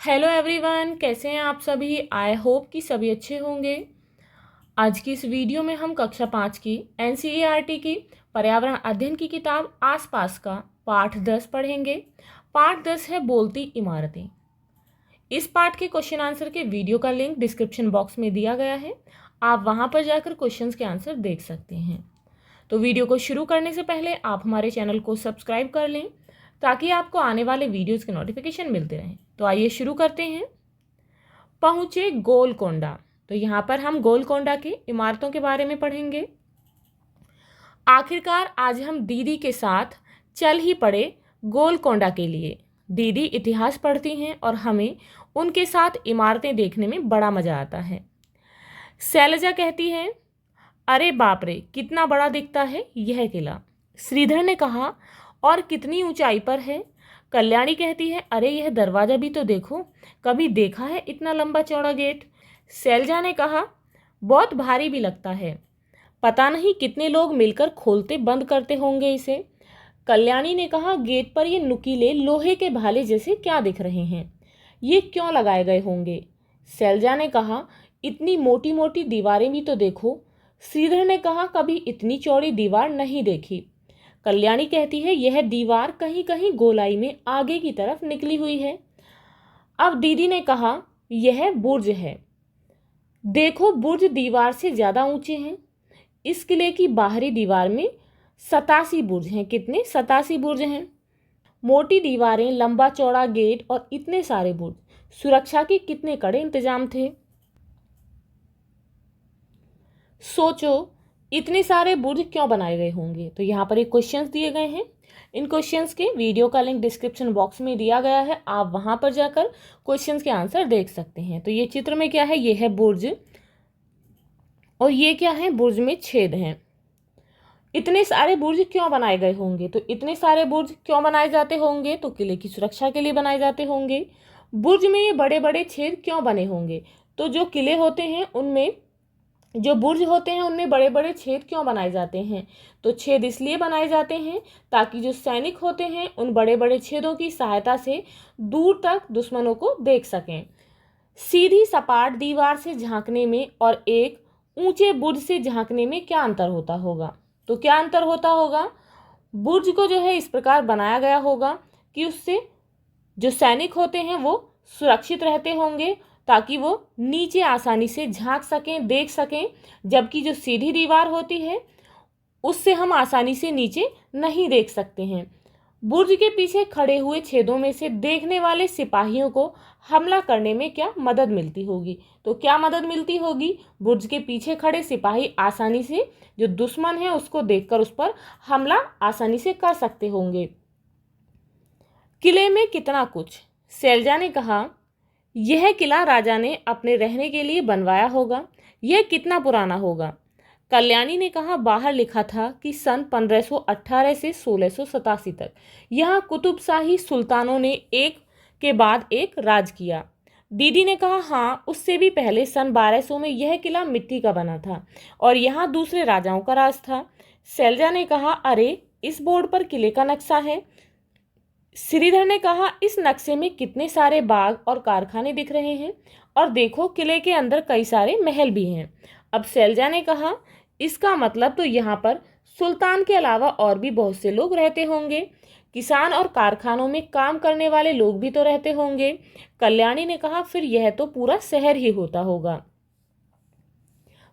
Hello everyone, कैसे हैं आप सभी। आई होप कि सभी अच्छे होंगे। आज की इस वीडियो में हम कक्षा 5 की एनसीईआरटी की पर्यावरण अध्ययन की किताब आसपास का पाठ 10 पढ़ेंगे। पाठ 10 है बोलती इमारतें। इस पाठ के क्वेश्चन आंसर के वीडियो का लिंक डिस्क्रिप्शन बॉक्स में दिया गया है। आप वहां पर जाकर क्वेश्चंस के आंसर देख सकते हैं। तो वीडियो को शुरू करने से पहले आप हमारे चैनल को सब्सक्राइब कर लें ताकि आपको आने वाले वीडियोज़ के नोटिफिकेशन मिलते रहें। तो आइए शुरू करते हैं। पहुँचे गोलकोंडा। तो यहाँ पर हम गोलकोंडा की इमारतों के बारे में पढ़ेंगे। आखिरकार आज हम दीदी के साथ चल ही पड़े गोलकोंडा के लिए। दीदी इतिहास पढ़ती हैं और हमें उनके साथ इमारतें देखने में बड़ा मज़ा आता है। शैलजा कहती है, अरे बाप रे, कितना बड़ा दिखता है यह किला। श्रीधर ने कहा, और कितनी ऊंचाई पर है। कल्याणी कहती है, अरे यह दरवाज़ा भी तो देखो, कभी देखा है इतना लंबा चौड़ा गेट। शैलजा ने कहा, बहुत भारी भी लगता है, पता नहीं कितने लोग मिलकर खोलते बंद करते होंगे इसे। कल्याणी ने कहा, गेट पर ये नुकीले लोहे के भाले जैसे क्या दिख रहे हैं, ये क्यों लगाए गए होंगे। शैलजा ने कहा, इतनी मोटी मोटी दीवारें भी तो देखो। श्रीधर ने कहा, कभी इतनी चौड़ी दीवार नहीं देखी। कल्याणी कहती है, यह दीवार कहीं कहीं गोलाई में आगे की तरफ निकली हुई है। अब दीदी ने कहा, यह बुर्ज है, देखो बुर्ज दीवार से ज़्यादा ऊंचे हैं। इस किले की बाहरी दीवार में 87 बुर्ज हैं। कितने? 87 बुर्ज हैं। मोटी दीवारें, लंबा चौड़ा गेट और इतने सारे बुर्ज, सुरक्षा के कितने कड़े इंतजाम थे। सोचो, इतने सारे बुर्ज क्यों बनाए गए होंगे। तो यहाँ पर एक क्वेश्चंस दिए गए हैं। इन क्वेश्चंस के वीडियो का लिंक डिस्क्रिप्शन बॉक्स में दिया गया है। आप वहाँ पर जाकर क्वेश्चंस के आंसर देख सकते हैं। तो ये चित्र में क्या है, ये है बुर्ज, और ये क्या है, बुर्ज में छेद हैं। इतने सारे बुर्ज क्यों बनाए गए होंगे। तो इतने सारे बुर्ज क्यों बनाए जाते होंगे, तो किले की सुरक्षा के लिए बनाए जाते होंगे। बुर्ज में ये बड़े बड़े छेद क्यों बने होंगे। तो जो किले होते हैं उनमें, जो बुर्ज होते हैं उनमें बड़े बड़े छेद क्यों बनाए जाते हैं। तो छेद इसलिए बनाए जाते हैं ताकि जो सैनिक होते हैं उन बड़े बड़े छेदों की सहायता से दूर तक दुश्मनों को देख सकें। सीधी सपाट दीवार से झांकने में और एक ऊंचे बुर्ज से झांकने में क्या अंतर होता होगा। तो क्या अंतर होता होगा, बुर्ज को जो है इस प्रकार बनाया गया होगा कि उससे जो सैनिक होते हैं वो सुरक्षित रहते होंगे ताकि वो नीचे आसानी से झांक सकें, देख सकें। जबकि जो सीधी दीवार होती है उससे हम आसानी से नीचे नहीं देख सकते हैं। बुर्ज के पीछे खड़े हुए छेदों में से देखने वाले सिपाहियों को हमला करने में क्या मदद मिलती होगी। तो क्या मदद मिलती होगी, बुर्ज के पीछे खड़े सिपाही आसानी से जो दुश्मन है उसको देखकर उस पर हमला आसानी से कर सकते होंगे। किले में कितना कुछ। शैलजा ने कहा, यह किला राजा ने अपने रहने के लिए बनवाया होगा, यह कितना पुराना होगा। कल्याणी ने कहा, बाहर लिखा था कि सन 1518 से 1687 तक यहाँ कुतुबशाही सुल्तानों ने एक के बाद एक राज किया। दीदी ने कहा, हाँ, उससे भी पहले सन 1200 में यह किला मिट्टी का बना था और यहाँ दूसरे राजाओं का राज था। शैलजा ने कहा, अरे इस बोर्ड पर किले का नक्शा है। श्रीधर ने कहा, इस नक्शे में कितने सारे बाग और कारखाने दिख रहे हैं, और देखो किले के अंदर कई सारे महल भी हैं। अब शैलजा ने कहा, इसका मतलब तो यहाँ पर सुल्तान के अलावा और भी बहुत से लोग रहते होंगे, किसान और कारखानों में काम करने वाले लोग भी तो रहते होंगे। कल्याणी ने कहा, फिर यह तो पूरा शहर ही होता होगा।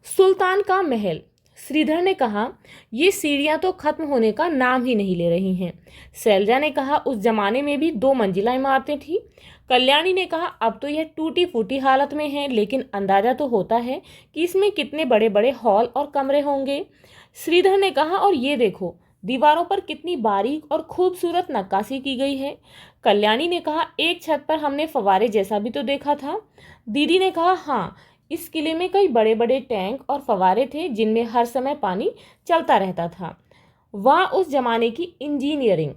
सुल्तान का महल। श्रीधर ने कहा, ये सीढ़ियाँ तो खत्म होने का नाम ही नहीं ले रही हैं। शैलजा ने कहा, उस जमाने में भी 2 मंजिला इमारतें थी। कल्याणी ने कहा, अब तो यह टूटी फूटी हालत में है, लेकिन अंदाजा तो होता है कि इसमें कितने बड़े बड़े हॉल और कमरे होंगे। श्रीधर ने कहा, और ये देखो दीवारों पर कितनी बारीक और खूबसूरत नक्काशी की गई है। कल्याणी ने कहा, एक छत पर हमने फव्वारे जैसा भी तो देखा था। दीदी ने कहा, हाँ, इस किले में कई बड़े बड़े टैंक और फव्वारे थे जिनमें हर समय पानी चलता रहता था। वहाँ उस जमाने की इंजीनियरिंग।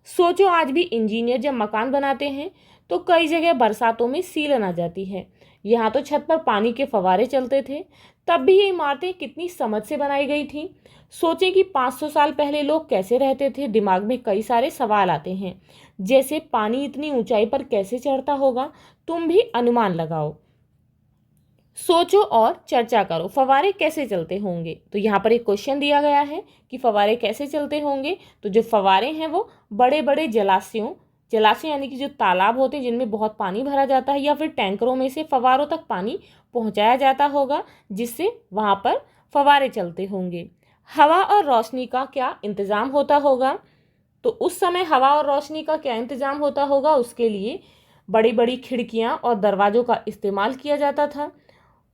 सोचो, आज भी इंजीनियर जब मकान बनाते हैं तो कई जगह बरसातों में सीलन आ जाती है। यहाँ तो छत पर पानी के फव्वारे चलते थे। तब भी ये इमारतें कितनी समझ से बनाई गई थी। सोचें कि 500 साल पहले लोग कैसे रहते थे। दिमाग में कई सारे सवाल आते हैं। जैसे पानी इतनी ऊंचाई पर कैसे चढ़ता होगा, तुम भी अनुमान लगाओ। सोचो और चर्चा करो, फव्वारे कैसे चलते होंगे। तो यहाँ पर एक क्वेश्चन दिया गया है कि फव्वारे कैसे चलते होंगे। तो जो फव्वारे हैं वो बड़े बड़े जलाशय यानी कि जो तालाब होते हैं जिनमें बहुत पानी भरा जाता है, या फिर टैंकरों में से फव्वारों तक पानी पहुँचाया जाता होगा, जिससे वहाँ पर फव्वारे चलते होंगे। हवा और रोशनी का क्या इंतज़ाम होता होगा। तो उस समय हवा और रोशनी का क्या इंतज़ाम होता होगा, उसके लिए बड़ी बड़ी खिड़कियाँ और दरवाज़ों का इस्तेमाल किया जाता था,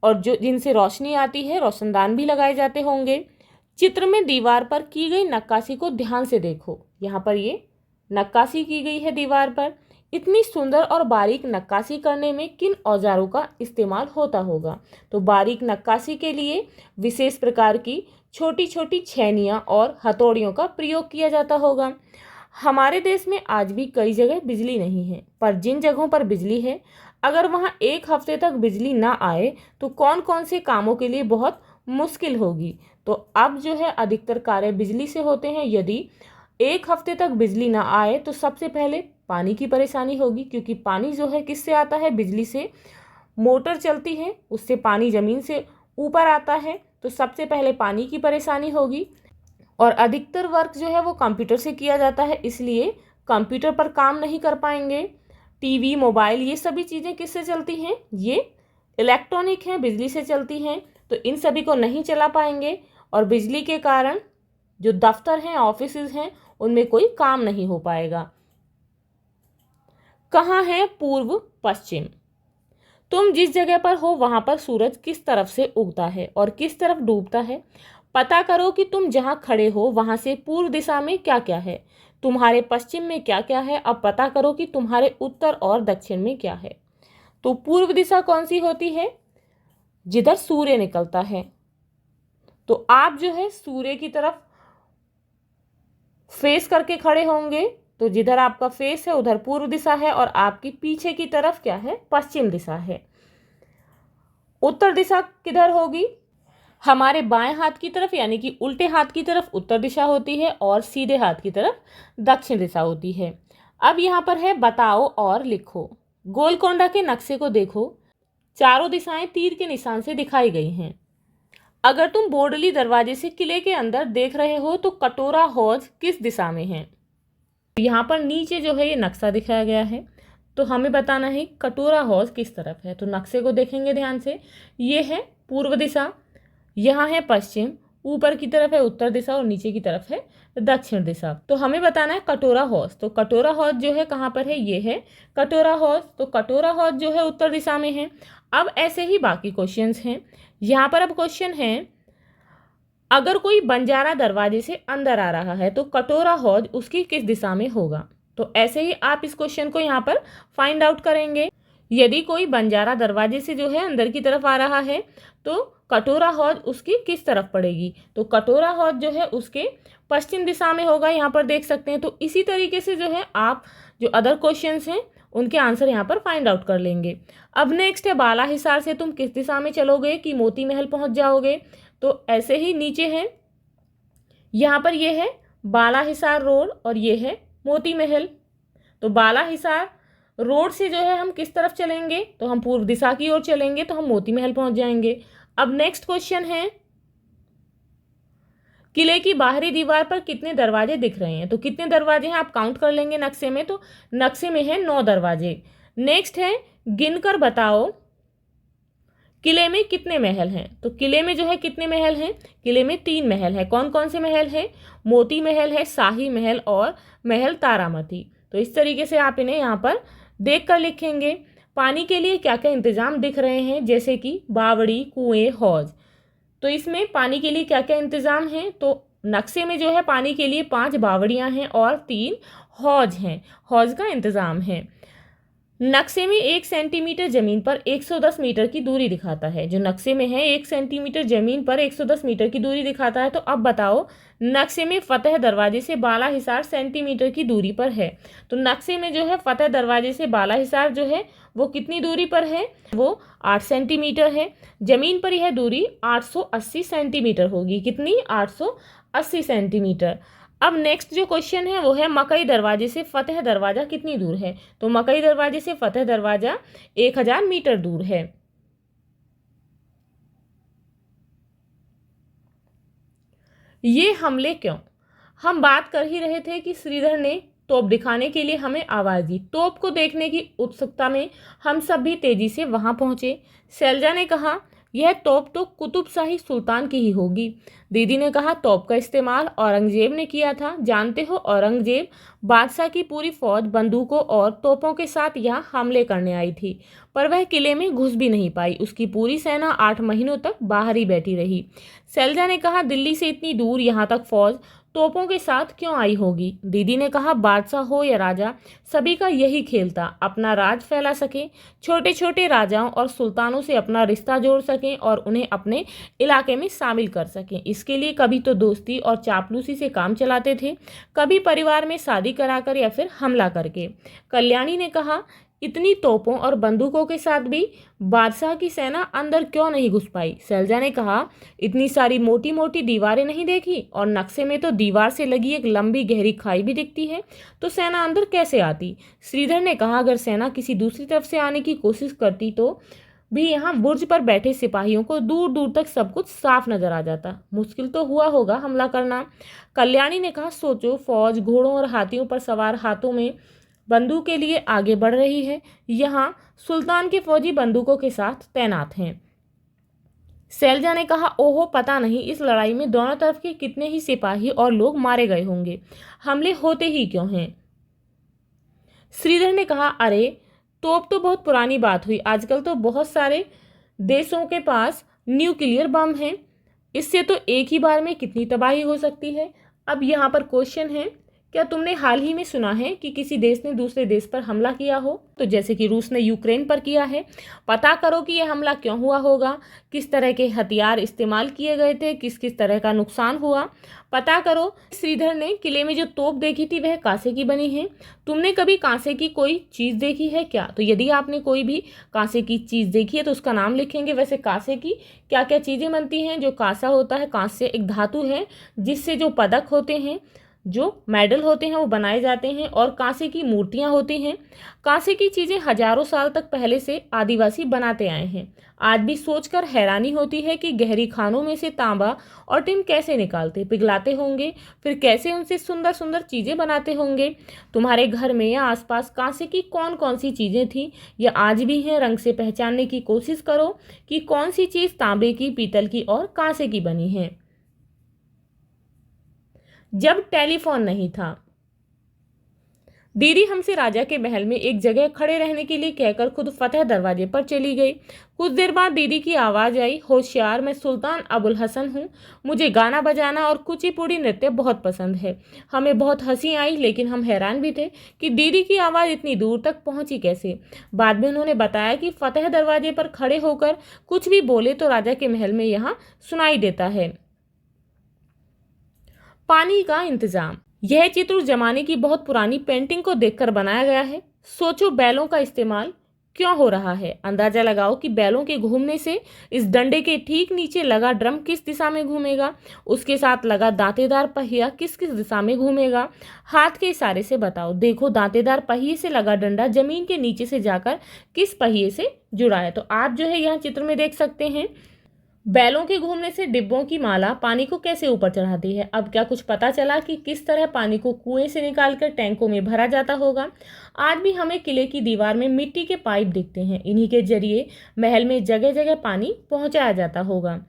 और जो जिनसे रोशनी आती है, रोशनदान भी लगाए जाते होंगे। चित्र में दीवार पर की गई नक्काशी को ध्यान से देखो। यहाँ पर ये नक्काशी की गई है दीवार पर। इतनी सुंदर और बारीक नक्काशी करने में किन औजारों का इस्तेमाल होता होगा। तो बारीक नक्काशी के लिए विशेष प्रकार की छोटी छोटी छेनियाँ और हथौड़ियों का प्रयोग किया जाता होगा। हमारे देश में आज भी कई जगह बिजली नहीं है, पर जिन जगहों पर बिजली है, अगर वहाँ एक हफ्ते तक बिजली ना आए तो कौन कौन से कामों के लिए बहुत मुश्किल होगी। तो अब जो है अधिकतर कार्य बिजली से होते हैं। यदि एक हफ्ते तक बिजली ना आए तो सबसे पहले पानी की परेशानी होगी, क्योंकि पानी जो है किससे आता है, बिजली से। मोटर चलती है, उससे पानी ज़मीन से ऊपर आता है, तो सबसे पहले पानी की परेशानी होगी। और अधिकतर वर्क जो है वो कंप्यूटर से किया जाता है, इसलिए कंप्यूटर पर काम नहीं कर पाएंगे। टीवी, मोबाइल, ये सभी चीज़ें किससे चलती हैं, ये इलेक्ट्रॉनिक हैं, बिजली से चलती हैं, तो इन सभी को नहीं चला पाएंगे। और बिजली के कारण जो दफ्तर हैं, ऑफिसेज हैं, उनमें कोई काम नहीं हो पाएगा। कहाँ है पूर्व पश्चिम। तुम जिस जगह पर हो वहाँ पर सूरज किस तरफ से उगता है और किस तरफ डूबता है। पता करो कि तुम जहाँ खड़े हो वहाँ से पूर्व दिशा में क्या क्या है, तुम्हारे पश्चिम में क्या क्या है। अब पता करो कि तुम्हारे उत्तर और दक्षिण में क्या है। तो पूर्व दिशा कौन सी होती है, जिधर सूर्य निकलता है। तो आप जो है सूर्य की तरफ फेस करके खड़े होंगे, तो जिधर आपका फेस है उधर पूर्व दिशा है, और आपकी पीछे की तरफ क्या है, पश्चिम दिशा है। उत्तर दिशा किधर होगी, हमारे बाएं हाथ की तरफ, यानी कि उल्टे हाथ की तरफ उत्तर दिशा होती है, और सीधे हाथ की तरफ दक्षिण दिशा होती है। अब यहाँ पर है बताओ और लिखो। गोलकोंडा के नक्शे को देखो, चारों दिशाएं तीर के निशान से दिखाई गई हैं। अगर तुम बोर्डली दरवाजे से किले के अंदर देख रहे हो तो कटोरा हौज किस दिशा में है। यहाँ पर नीचे जो है ये नक्शा दिखाया गया है, तो हमें बताना है कटोरा हौज किस तरफ है। तो नक्शे को देखेंगे ध्यान से, ये है पूर्व दिशा, यहाँ है पश्चिम, ऊपर की तरफ है उत्तर दिशा और नीचे की तरफ है दक्षिण दिशा। तो हमें बताना है कटोरा हौज। तो कटोरा हौज जो है कहाँ पर है, ये है कटोरा हौज। तो कटोरा हौज जो है उत्तर दिशा में है। अब ऐसे ही बाकी क्वेश्चंस हैं। यहाँ पर अब क्वेश्चन है, अगर कोई बंजारा दरवाजे से अंदर आ रहा है तो कटोरा हौज उसकी किस दिशा में होगा। तो ऐसे ही आप इस क्वेश्चन को यहाँ पर फाइंड आउट करेंगे। यदि कोई बंजारा दरवाजे से जो है अंदर की तरफ आ रहा है तो कटोरा हौज उसकी किस तरफ पड़ेगी। तो कटोरा हौज जो है उसके पश्चिम दिशा में होगा, यहाँ पर देख सकते हैं। तो इसी तरीके से जो है आप जो अदर क्वेश्चंस हैं उनके आंसर यहाँ पर फाइंड आउट कर लेंगे। अब नेक्स्ट है बाला हिसार से तुम किस दिशा में चलोगे कि मोती महल पहुँच जाओगे। तो ऐसे ही नीचे है, यहाँ पर ये है बाला हिसार रोड और ये है मोती महल। तो बाला हिसार रोड से जो है हम किस तरफ चलेंगे, तो हम पूर्व दिशा की ओर चलेंगे, तो हम मोती महल पहुंच जाएंगे। अब नेक्स्ट क्वेश्चन है, किले की बाहरी दीवार पर कितने दरवाजे दिख रहे हैं। तो कितने दरवाजे हैं आप काउंट कर लेंगे नक्शे में। तो नक्शे में है 9 दरवाजे। नेक्स्ट है गिनकर बताओ किले में कितने महल हैं। तो किले में जो है कितने महल हैं, किले में 3 महल है। कौन कौन से महल हैं, मोती महल है, शाही महल और महल तारामती। तो इस तरीके से आप इन्हें यहाँ पर देख कर लिखेंगे। पानी के लिए क्या क्या इंतजाम दिख रहे हैं, जैसे कि बावड़ी, कुएं, हौज। तो इसमें पानी के लिए क्या क्या इंतजाम हैं, तो नक्शे में जो है पानी के लिए 5 बावड़ियाँ हैं और 3 हौज हैं, हौज का इंतजाम है। नक्शे में 1 सेंटीमीटर जमीन पर 110 मीटर की दूरी दिखाता है। जो नक्शे में है 1 सेंटीमीटर जमीन पर 110 मीटर की दूरी दिखाता है। तो अब बताओ नक्शे में फतेह दरवाजे से बाला हिसार सेंटीमीटर की दूरी पर है। तो नक्शे में जो है फतेह दरवाजे से बाला हिसार जो है वो कितनी दूरी पर है, वो 8 सेंटीमीटर है। जमीन पर यह दूरी 880 सेंटीमीटर होगी। कितनी, 880 सेंटीमीटर। अब नेक्स्ट जो क्वेश्चन है वो है मकई दरवाजे से फतेह दरवाजा कितनी दूर है। तो मकई दरवाजे से फतेह दरवाजा 1000 मीटर दूर है। ये हमले क्यों? हम बात कर ही रहे थे कि श्रीधर ने तोप दिखाने के लिए हमें आवाज़ दी। तोप को देखने की उत्सुकता में हम सब भी तेजी से वहां पहुंचे। शैलजा ने कहा, यह तोप तो कुतुब शाही सुल्तान की ही होगी। दीदी ने कहा, तोप का इस्तेमाल औरंगजेब ने किया था। जानते हो, औरंगजेब बादशाह की पूरी फौज बंदूकों और तोपों के साथ यहाँ हमले करने आई थी, पर वह किले में घुस भी नहीं पाई। उसकी पूरी सेना 8 महीनों तक बाहर ही बैठी रही। शैलजा ने कहा, दिल्ली से इतनी दूर यहाँ तक फौज तोपों के साथ क्यों आई होगी? दीदी ने कहा, बादशाह हो या राजा, सभी का यही खेल था, अपना राज फैला सके, छोटे छोटे राजाओं और सुल्तानों से अपना रिश्ता जोड़ सकें और उन्हें अपने इलाके में शामिल कर सकें। इसके लिए कभी तो दोस्ती और चापलूसी से काम चलाते थे, कभी परिवार में शादी कराकर या फिर हमला करके। कल्याणी ने कहा, इतनी तोपों और बंदूकों के साथ भी बादशाह की सेना अंदर क्यों नहीं घुस पाई? शैलजा ने कहा, इतनी सारी मोटी मोटी दीवारें नहीं देखी, और नक्शे में तो दीवार से लगी एक लंबी गहरी खाई भी दिखती है, तो सेना अंदर कैसे आती? श्रीधर ने कहा, अगर सेना किसी दूसरी तरफ से आने की कोशिश करती तो भी यहाँ बुर्ज पर बैठे सिपाहियों को दूर दूर तक सब कुछ साफ नजर आ जाता। मुश्किल तो हुआ होगा हमला करना। कल्याणी ने कहा, सोचो, फौज घोड़ों और हाथियों पर सवार हाथों में बंदूक के लिए आगे बढ़ रही है। यहाँ सुल्तान के फौजी बंदूकों के साथ तैनात हैं। शैलजा ने कहा, ओहो, पता नहीं इस लड़ाई में दोनों तरफ के कितने ही सिपाही और लोग मारे गए होंगे। हमले होते ही क्यों हैं? श्रीधर ने कहा, अरे तोप तो बहुत पुरानी बात हुई, आजकल तो बहुत सारे देशों के पास न्यूक्लियर बम हैं, इससे तो एक ही बार में कितनी तबाही हो सकती है। अब यहाँ पर क्वेश्चन है, क्या तुमने हाल ही में सुना है कि किसी देश ने दूसरे देश पर हमला किया हो? तो जैसे कि रूस ने यूक्रेन पर किया है। पता करो कि यह हमला क्यों हुआ होगा, किस तरह के हथियार इस्तेमाल किए गए थे, किस किस तरह का नुकसान हुआ, पता करो। श्रीधर ने किले में जो तोप देखी थी वह कांसे की बनी है। तुमने कभी कांसे की कोई चीज़ देखी है क्या? तो यदि आपने कोई भी कांसे की चीज़ देखी है तो उसका नाम लिखेंगे। वैसे कांसे की क्या क्या चीज़ें बनती हैं? जो कांसा होता है, कांस्य एक धातु है जिससे जो पदक होते हैं, जो मेडल होते हैं वो बनाए जाते हैं, और कांसे की मूर्तियां होती हैं। कांसे की चीज़ें हजारों साल तक पहले से आदिवासी बनाते आए हैं। आज भी सोचकर हैरानी होती है कि गहरी खानों में से तांबा और टिन कैसे निकालते, पिघलाते होंगे, फिर कैसे उनसे सुंदर सुंदर चीज़ें बनाते होंगे। तुम्हारे घर में या आसपास कांसे की कौन कौन सी चीज़ें थी या आज भी हैं? रंग से पहचानने की कोशिश करो कि कौन सी चीज़ तांबे की, पीतल की और कांसे की बनी है। जब टेलीफोन नहीं था, दीदी हमसे राजा के महल में एक जगह खड़े रहने के लिए कहकर खुद फतेह दरवाजे पर चली गई। कुछ देर बाद दीदी की आवाज़ आई, होशियार, मैं सुल्तान अबुल हसन हूँ, मुझे गाना बजाना और कुचिपुड़ी नृत्य बहुत पसंद है। हमें बहुत हंसी आई, लेकिन हम हैरान भी थे कि दीदी की आवाज़ इतनी दूर तक पहुँची कैसे। बाद में उन्होंने बताया कि फतेह दरवाजे पर खड़े होकर कुछ भी बोले तो राजा के महल में यहाँ सुनाई देता है। पानी का इंतजाम। यह चित्र उस जमाने की बहुत पुरानी पेंटिंग को देखकर बनाया गया है। सोचो, बैलों का इस्तेमाल क्यों हो रहा है? अंदाजा लगाओ कि बैलों के घूमने से इस डंडे के ठीक नीचे लगा ड्रम किस दिशा में घूमेगा, उसके साथ लगा दांतेदार पहिया किस किस दिशा में घूमेगा। हाथ के इशारे से बताओ। देखो, दांतेदार पहिए से लगा डंडा जमीन के नीचे से जाकर किस पहिए से जुड़ा है? तो आप जो है यहाँ चित्र में देख सकते हैं, बैलों के घूमने से डिब्बों की माला पानी को कैसे ऊपर चढ़ाती है। अब क्या कुछ पता चला कि किस तरह पानी को कुएं से निकालकर टैंकों में भरा जाता होगा? आज भी हमें किले की दीवार में मिट्टी के पाइप दिखते हैं, इन्हीं के जरिए महल में जगह जगह पानी पहुंचाया जाता होगा।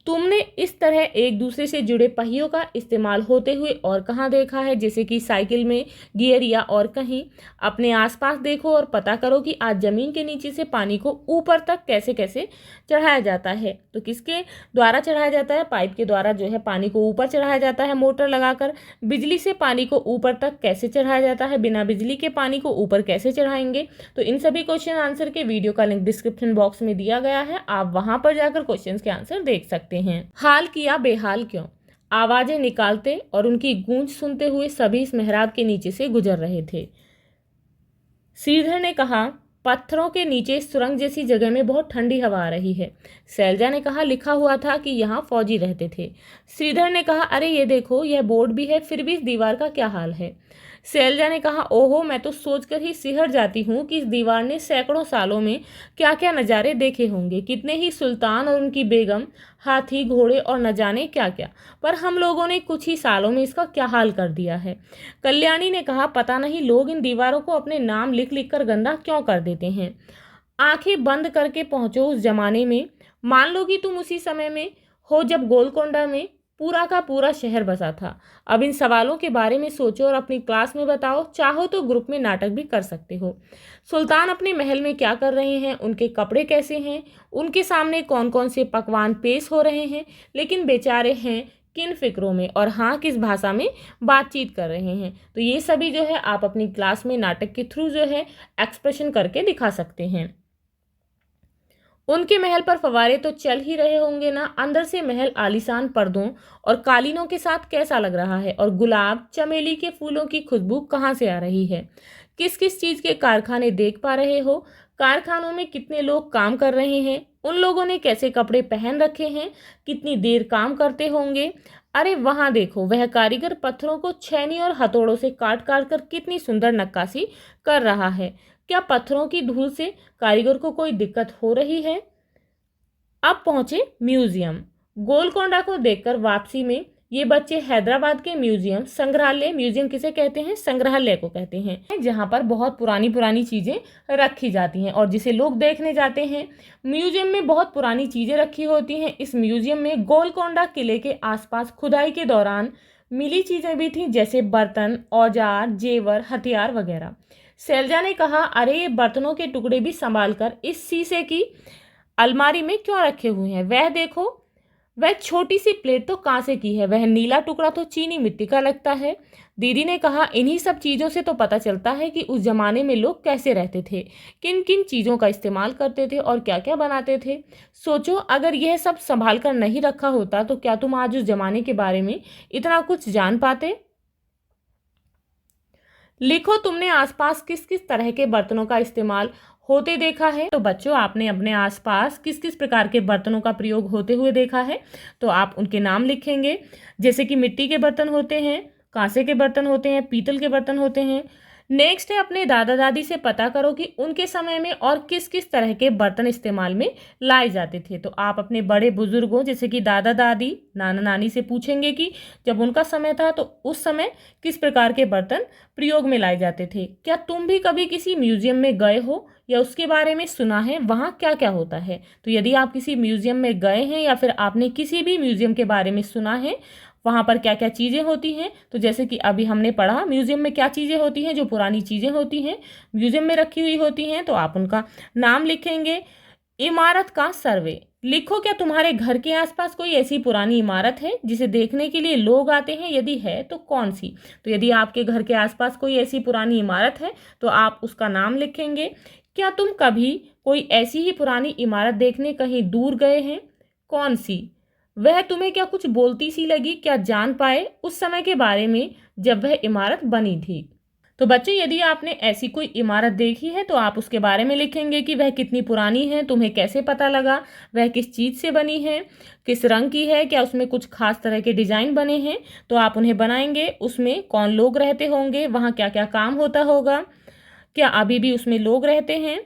तुमने इस तरह एक दूसरे से जुड़े पहियों का इस्तेमाल होते हुए और कहाँ देखा है? जैसे कि साइकिल में गियर या और कहीं। अपने आसपास देखो और पता करो कि आज ज़मीन के नीचे से पानी को ऊपर तक कैसे कैसे चढ़ाया जाता है। तो किसके द्वारा चढ़ाया जाता है? पाइप के द्वारा जो है पानी को ऊपर चढ़ाया जाता है मोटर लगाकर। बिजली से पानी को ऊपर तक कैसे चढ़ाया जाता है? बिना बिजली के पानी को ऊपर कैसे चढ़ाएंगे? तो इन सभी क्वेश्चन आंसर के वीडियो का लिंक डिस्क्रिप्शन बॉक्स में दिया गया है, आप वहां पर जाकर क्वेश्चन के आंसर देख सकते हैं। हाल किया बेहाल क्यों? आवाजें निकालते और उनकी गूंज सुनते हुए सभी इस मेहराब के नीचे से गुजर रहे थे। श्रीधर ने कहा, पत्थरों के नीचे सुरंग जैसी जगह में बहुत ठंडी हवा आ रही है। शैलजा ने कहा, लिखा हुआ था कि यहाँ फौजी रहते थे। श्रीधर ने कहा, अरे ये देखो, यह बोर्ड भी है, फिर भी इस दीवार का क्या हाल है। शैलजा ने कहा, ओहो, मैं तो सोचकर ही सिहर जाती हूँ कि इस दीवार ने सैकड़ों सालों में क्या क्या नज़ारे देखे होंगे। कितने ही सुल्तान और उनकी बेगम, हाथी, घोड़े और न जाने क्या क्या, पर हम लोगों ने कुछ ही सालों में इसका क्या हाल कर दिया है। कल्याणी ने कहा, पता नहीं लोग इन दीवारों को अपने नाम लिख लिख कर गंदा क्यों कर देते हैं। आंखें बंद करके पहुंचो उस जमाने में। मान लो कि तुम उसी समय में हो जब गोलकोंडा में पूरा का पूरा शहर बसा था। अब इन सवालों के बारे में सोचो और अपनी क्लास में बताओ। चाहो तो ग्रुप में नाटक भी कर सकते हो। सुल्तान अपने महल में क्या कर रहे हैं, उनके कपड़े कैसे हैं, उनके सामने कौन कौन से पकवान पेश हो रहे हैं, लेकिन बेचारे हैं किन फिक्रों में, और हाँ, किस भाषा में बातचीत कर रहे हैं। तो ये सभी जो है आप अपनी क्लास में नाटक के थ्रू जो है एक्सप्रेशन करके दिखा सकते हैं। उनके महल पर फव्वारे तो चल ही रहे होंगे ना। अंदर से महल आलीशान पर्दों और कालीनों के साथ कैसा लग रहा है, और गुलाब चमेली के फूलों की खुशबू कहाँ से आ रही है। किस किस चीज़ के कारखाने देख पा रहे हो, कारखानों में कितने लोग काम कर रहे हैं, उन लोगों ने कैसे कपड़े पहन रखे हैं, कितनी देर काम करते होंगे। अरे वहाँ देखो, वह कारीगर पत्थरों को छेनी और हथौड़ों से काट काट कर कितनी सुंदर नक्काशी कर रहा है। क्या पत्थरों की धूल से कारीगर को कोई दिक्कत हो रही है। अब पहुंचे म्यूजियम। गोलकोंडा को देखकर वापसी में ये बच्चे हैदराबाद के म्यूजियम, संग्रहालय, म्यूजियम किसे कहते हैं, संग्रहालय को कहते हैं, जहां पर बहुत पुरानी पुरानी चीजें रखी जाती हैं और जिसे लोग देखने जाते हैं। म्यूजियम में बहुत पुरानी चीजें रखी होती हैं। इस म्यूजियम में गोलकोंडा किले के आसपास खुदाई के दौरान मिली चीजें भी थीं, जैसे बर्तन, औजार, जेवर, हथियार वगैरह। शैलजा ने कहा, अरे ये बर्तनों के टुकड़े भी संभाल कर इस शीशे की अलमारी में क्यों रखे हुए हैं। वह देखो, वह छोटी सी प्लेट तो कांसे की है, वह नीला टुकड़ा तो चीनी मिट्टी का लगता है। दीदी ने कहा, इन्हीं सब चीज़ों से तो पता चलता है कि उस जमाने में लोग कैसे रहते थे, किन किन चीज़ों का इस्तेमाल करते थे और क्या क्या बनाते थे। सोचो, अगर यह सब संभाल कर नहीं रखा होता तो क्या तुम आज उस जमाने के बारे में इतना कुछ जान पाते। लिखो, तुमने आसपास किस किस तरह के बर्तनों का इस्तेमाल होते देखा है। तो बच्चों, आपने अपने आसपास किस किस प्रकार के बर्तनों का प्रयोग होते हुए देखा है, तो आप उनके नाम लिखेंगे। जैसे कि मिट्टी के बर्तन होते हैं, कांसे के बर्तन होते हैं, पीतल के बर्तन होते हैं। नेक्स्ट है, अपने दादा दादी से पता करो कि उनके समय में और किस किस तरह के बर्तन इस्तेमाल में लाए जाते थे। तो आप अपने बड़े बुजुर्गों जैसे कि दादा दादी, नाना नानी से पूछेंगे कि जब उनका समय था तो उस समय किस प्रकार के बर्तन प्रयोग में लाए जाते थे। क्या तुम भी कभी किसी म्यूजियम में गए हो या उसके बारे में सुना है, वहाँ क्या क्या होता है। तो यदि आप किसी म्यूजियम में गए हैं या फिर आपने किसी भी म्यूजियम के बारे में सुना है, वहाँ पर क्या क्या चीज़ें होती हैं, तो जैसे कि अभी हमने पढ़ा म्यूजियम में क्या चीज़ें होती हैं, जो पुरानी चीज़ें होती हैं म्यूजियम में रखी हुई होती हैं, तो आप उनका नाम लिखेंगे। इमारत का सर्वे लिखो, क्या तुम्हारे घर के आसपास कोई ऐसी पुरानी इमारत है जिसे देखने के लिए लोग आते हैं, यदि है तो कौन सी। तो यदि आपके घर के आसपास कोई ऐसी पुरानी इमारत है तो आप उसका नाम लिखेंगे। क्या तुम कभी कोई ऐसी ही पुरानी इमारत देखने कहीं दूर गए हैं, कौन सी, वह तुम्हें क्या कुछ बोलती सी लगी, क्या जान पाए उस समय के बारे में जब वह इमारत बनी थी। तो बच्चों, यदि आपने ऐसी कोई इमारत देखी है तो आप उसके बारे में लिखेंगे कि वह कितनी पुरानी है, तुम्हें कैसे पता लगा, वह किस चीज़ से बनी है, किस रंग की है, क्या उसमें कुछ खास तरह के डिजाइन बने हैं, तो आप उन्हें बनाएंगे। उसमें कौन लोग रहते होंगे, वहाँ क्या क्या काम होता होगा, क्या अभी भी उसमें लोग रहते हैं।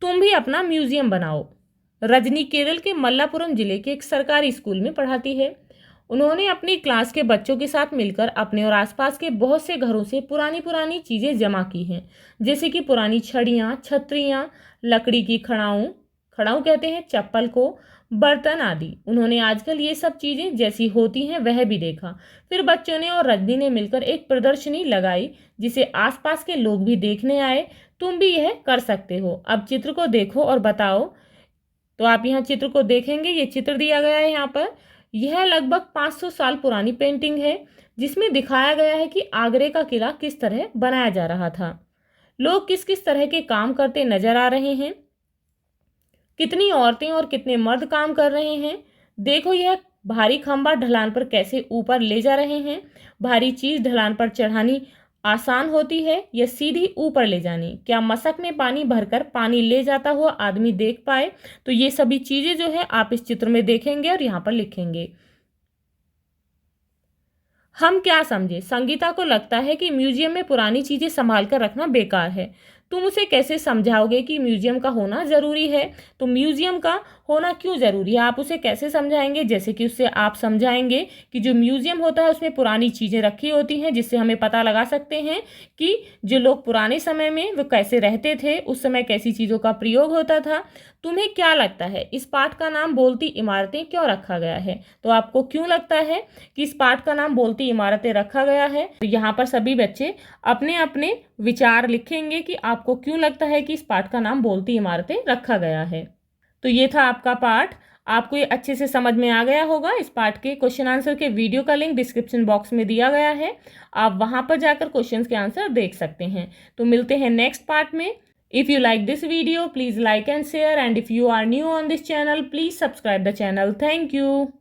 तुम भी अपना म्यूजियम बनाओ। रजनी केरल के मल्लापुरम जिले के एक सरकारी स्कूल में पढ़ाती है। उन्होंने अपनी क्लास के बच्चों के साथ मिलकर अपने और आसपास के बहुत से घरों से पुरानी पुरानी चीज़ें जमा की हैं, जैसे कि पुरानी छड़ियाँ, छतरियाँ, लकड़ी की खड़ाऊँ, खड़ाऊँ कहते हैं चप्पल को, बर्तन आदि। उन्होंने आजकल ये सब चीज़ें जैसी होती हैं वह भी देखा। फिर बच्चों ने और रजनी ने मिलकर एक प्रदर्शनी लगाई जिसे आसपास के लोग भी देखने आए। तुम भी यह कर सकते हो। अब चित्र को देखो और बताओ। तो आप यहाँ चित्र को देखेंगे, ये चित्र दिया गया है यहाँ पर। यह लगभग 500 साल पुरानी पेंटिंग है जिसमें दिखाया गया है कि आगरे का किला किस तरह बनाया जा रहा था, लोग किस किस तरह के काम करते नजर आ रहे हैं, कितनी औरतें और कितने मर्द काम कर रहे हैं। देखो, यह भारी खंभा ढलान पर कैसे ऊपर ले जा रहे हैं, भारी चीज ढलान पर चढ़ानी आसान होती है या सीधी ऊपर ले जानी? क्या मशक में पानी भरकर पानी ले जाता हुआ आदमी देख पाए? तो ये सभी चीजें जो है आप इस चित्र में देखेंगे और यहाँ पर लिखेंगे। हम क्या समझे? संगीता को लगता है कि म्यूजियम में पुरानी चीजें संभाल कर रखना बेकार है। तुम उसे कैसे समझाओगे कि म्यूजियम का होना जरूरी है? तो म्यूजियम का होना क्यों जरूरी है आप उसे कैसे समझाएंगे? जैसे कि उससे आप समझाएंगे कि जो म्यूजियम होता है उसमें पुरानी चीजें रखी होती हैं, जिससे हमें पता लगा सकते हैं कि जो लोग पुराने समय में वो कैसे रहते थे, उस समय कैसी चीजों का प्रयोग होता था। तुम्हें क्या लगता है इस पाठ का नाम बोलती इमारतें क्यों रखा गया है? तो आपको क्यों लगता है कि इस पाठ का नाम बोलती इमारतें रखा गया है? तो यहाँ पर सभी बच्चे अपने अपने विचार लिखेंगे कि आपको क्यों लगता है कि इस पाठ का नाम बोलती इमारतें रखा गया है। तो ये था आपका पाठ। आपको ये अच्छे से समझ में आ गया होगा। इस पाठ के क्वेश्चन आंसर के वीडियो का लिंक डिस्क्रिप्शन बॉक्स में दिया गया है, आप वहां पर जाकर क्वेश्चंस के आंसर देख सकते हैं। तो मिलते हैं नेक्स्ट पार्ट में। If you like this video, please like and share, and if you are new on this channel, please subscribe the channel. Thank you.